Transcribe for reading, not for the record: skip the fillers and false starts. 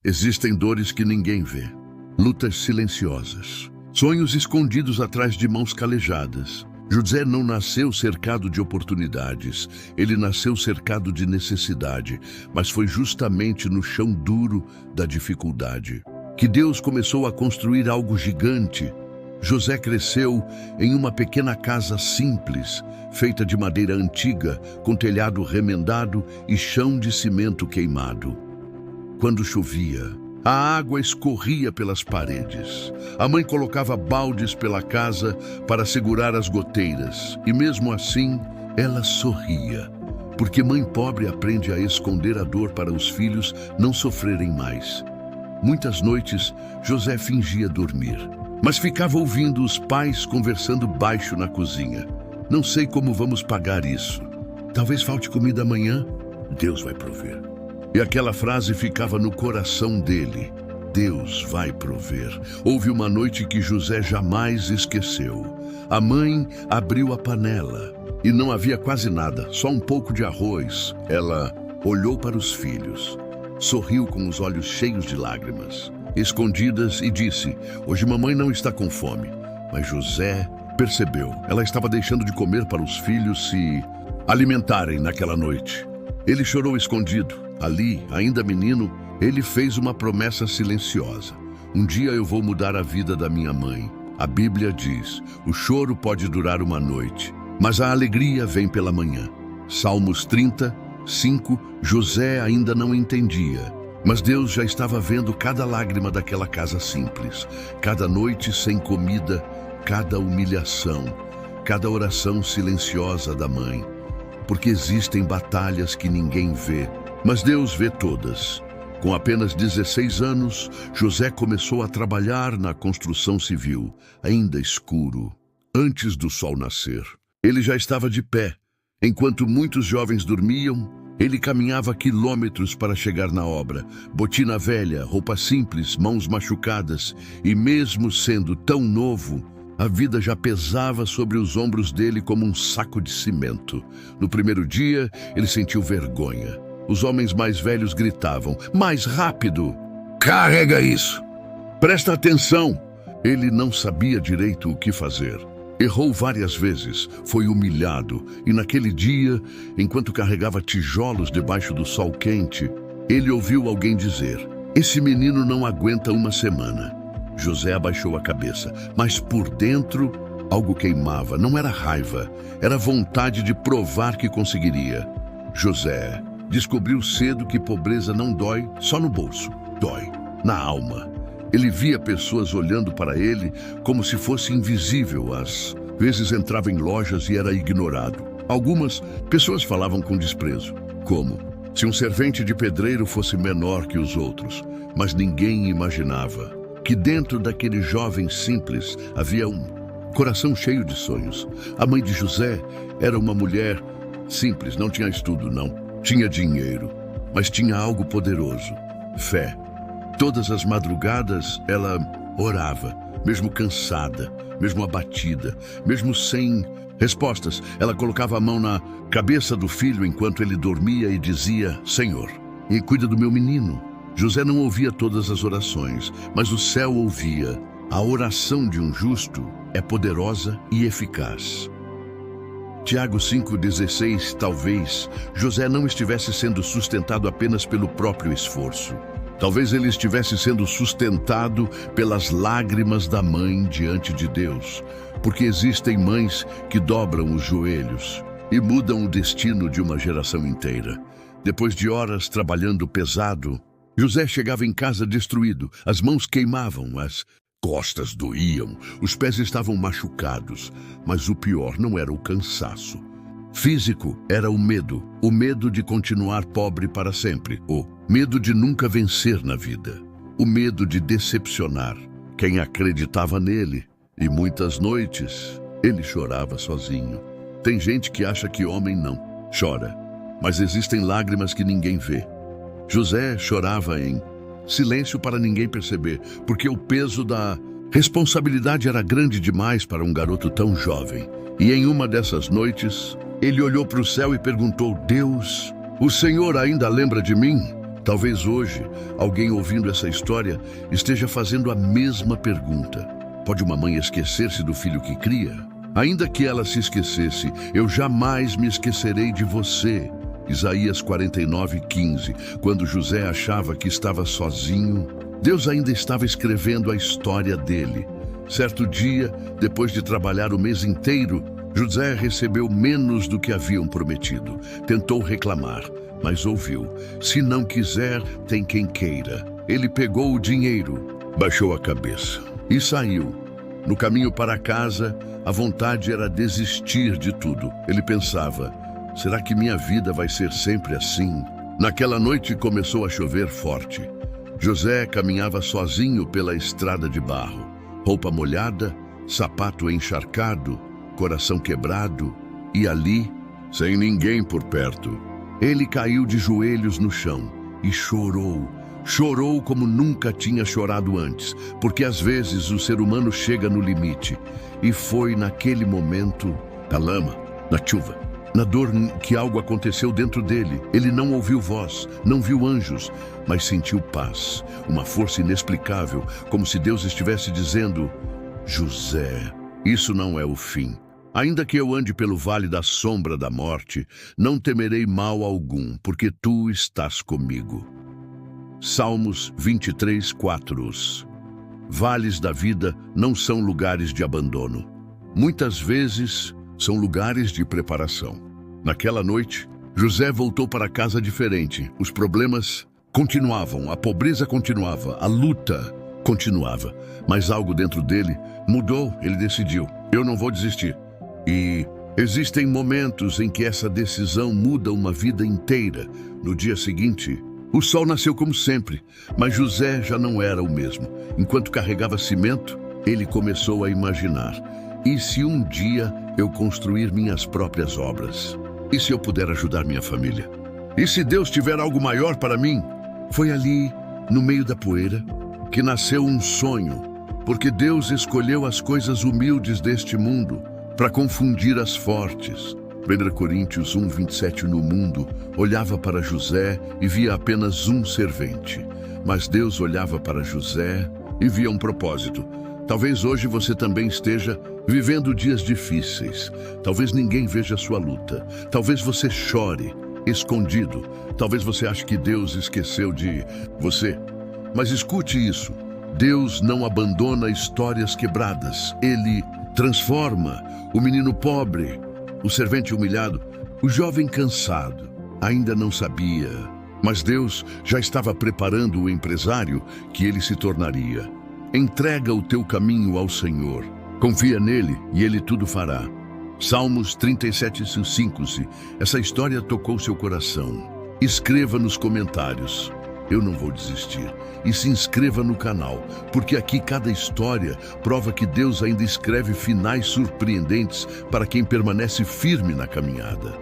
Existem dores que ninguém vê, lutas silenciosas, sonhos escondidos atrás de mãos calejadas. José não nasceu cercado de oportunidades, ele nasceu cercado de necessidade, mas foi justamente no chão duro da dificuldade que Deus começou a construir algo gigante. José cresceu em uma pequena casa simples, feita de madeira antiga, com telhado remendado e chão de cimento queimado. Quando chovia, a água escorria pelas paredes. A mãe colocava baldes pela casa para segurar as goteiras, e mesmo assim, ela sorria, porque mãe pobre aprende a esconder a dor para os filhos não sofrerem mais. Muitas noites, José fingia dormir, mas ficava ouvindo os pais conversando baixo na cozinha. Não sei como vamos pagar isso. Talvez falte comida amanhã. Deus vai prover. E aquela frase ficava no coração dele. Deus vai prover. Houve uma noite que José jamais esqueceu. A mãe abriu a panela e não havia quase nada, só um pouco de arroz. Ela olhou para os filhos, sorriu com os olhos cheios de lágrimas, escondidas, e disse: "Hoje mamãe não está com fome." Mas José percebeu. Ela estava deixando de comer para os filhos se alimentarem naquela noite. Ele chorou escondido. Ali, ainda menino, ele fez uma promessa silenciosa. Um dia eu vou mudar a vida da minha mãe. A Bíblia diz: o choro pode durar uma noite, mas a alegria vem pela manhã. Salmos 30:5. José ainda não entendia, mas Deus já estava vendo cada lágrima daquela casa simples, cada noite sem comida, cada humilhação, cada oração silenciosa da mãe. Porque existem batalhas que ninguém vê, mas Deus vê todas. Com apenas 16 anos, José começou a trabalhar na construção civil, ainda escuro, antes do sol nascer. Ele já estava de pé. Enquanto muitos jovens dormiam, ele caminhava quilômetros para chegar na obra. Botina velha, roupa simples, mãos machucadas, e mesmo sendo tão novo, a vida já pesava sobre os ombros dele como um saco de cimento. No primeiro dia, ele sentiu vergonha. Os homens mais velhos gritavam: "Mais rápido! Carrega isso! Presta atenção!" Ele não sabia direito o que fazer. Errou várias vezes, foi humilhado, e naquele dia, enquanto carregava tijolos debaixo do sol quente, ele ouviu alguém dizer: "Esse menino não aguenta uma semana." José abaixou a cabeça, mas por dentro algo queimava. Não era raiva, era vontade de provar que conseguiria. José descobriu cedo que pobreza não dói só no bolso, dói na alma. Ele via pessoas olhando para ele como se fosse invisível. Às vezes entrava em lojas e era ignorado. Algumas pessoas falavam com desprezo, como se um servente de pedreiro fosse menor que os outros. Mas ninguém imaginava que dentro daquele jovem simples havia um coração cheio de sonhos. A mãe de José era uma mulher simples, não tinha estudo, não tinha dinheiro, mas tinha algo poderoso: fé. Todas as madrugadas ela orava, mesmo cansada, mesmo abatida, mesmo sem respostas. Ela colocava a mão na cabeça do filho enquanto ele dormia e dizia: "Senhor, e cuida do meu menino." José não ouvia todas as orações, mas o céu ouvia. A oração de um justo é poderosa e eficaz. Tiago 5,16. Talvez José não estivesse sendo sustentado apenas pelo próprio esforço. Talvez ele estivesse sendo sustentado pelas lágrimas da mãe diante de Deus, porque existem mães que dobram os joelhos e mudam o destino de uma geração inteira. Depois de horas trabalhando pesado, José chegava em casa destruído. As mãos queimavam, as costas doíam, os pés estavam machucados, mas o pior não era o cansaço físico, era o medo de continuar pobre para sempre, o medo de nunca vencer na vida, o medo de decepcionar quem acreditava nele. E muitas noites ele chorava sozinho. Tem gente que acha que homem não chora, mas existem lágrimas que ninguém vê. José chorava em silêncio para ninguém perceber, porque o peso da responsabilidade era grande demais para um garoto tão jovem. E em uma dessas noites, ele olhou para o céu e perguntou: "Deus, o Senhor ainda lembra de mim?" Talvez hoje, alguém ouvindo essa história esteja fazendo a mesma pergunta. Pode uma mãe esquecer-se do filho que cria? Ainda que ela se esquecesse, eu jamais me esquecerei de você. Isaías 49:15. Quando José achava que estava sozinho, Deus ainda estava escrevendo a história dele. Certo dia, depois de trabalhar o mês inteiro, José recebeu menos do que haviam prometido. Tentou reclamar, mas ouviu: se não quiser, tem quem queira. Ele pegou o dinheiro, baixou a cabeça e saiu. No caminho para casa, a vontade era desistir de tudo. Ele pensava: será que minha vida vai ser sempre assim? Naquela noite começou a chover forte. José caminhava sozinho pela estrada de barro. Roupa molhada, sapato encharcado, coração quebrado, e ali, sem ninguém por perto, ele caiu de joelhos no chão e chorou. Chorou como nunca tinha chorado antes, porque às vezes o ser humano chega no limite. E foi naquele momento, na lama, na chuva, na dor, que algo aconteceu dentro dele. Ele não ouviu voz, não viu anjos, mas sentiu paz, uma força inexplicável, como se Deus estivesse dizendo: José, isso não é o fim. Ainda que eu ande pelo vale da sombra da morte, não temerei mal algum, porque tu estás comigo. Salmos 23:4. Os vales da vida não são lugares de abandono. Muitas vezes são lugares de preparação. Naquela noite, José voltou para casa diferente. Os problemas continuavam, a pobreza continuava, a luta continuava. Mas algo dentro dele mudou. Ele decidiu: eu não vou desistir. E existem momentos em que essa decisão muda uma vida inteira. No dia seguinte, o sol nasceu como sempre, mas José já não era o mesmo. Enquanto carregava cimento, ele começou a imaginar: e se um dia eu construir minhas próprias obras? E se eu puder ajudar minha família? E se Deus tiver algo maior para mim? Foi ali, no meio da poeira, que nasceu um sonho, porque Deus escolheu as coisas humildes deste mundo para confundir as fortes. 1 Coríntios 1:27. No mundo, olhava para José e via apenas um servente. Mas Deus olhava para José e via um propósito. Talvez hoje você também esteja vivendo dias difíceis. Talvez ninguém veja a sua luta. Talvez você chore, escondido. Talvez você ache que Deus esqueceu de você. Mas escute isso: Deus não abandona histórias quebradas. Ele transforma o menino pobre, o servente humilhado, o jovem cansado. Ainda não sabia, mas Deus já estava preparando o empresário que ele se tornaria. Entrega o teu caminho ao Senhor. Confia nele e ele tudo fará. Salmos 37:5. Se essa história tocou seu coração, escreva nos comentários: eu não vou desistir. E se inscreva no canal, porque aqui cada história prova que Deus ainda escreve finais surpreendentes para quem permanece firme na caminhada.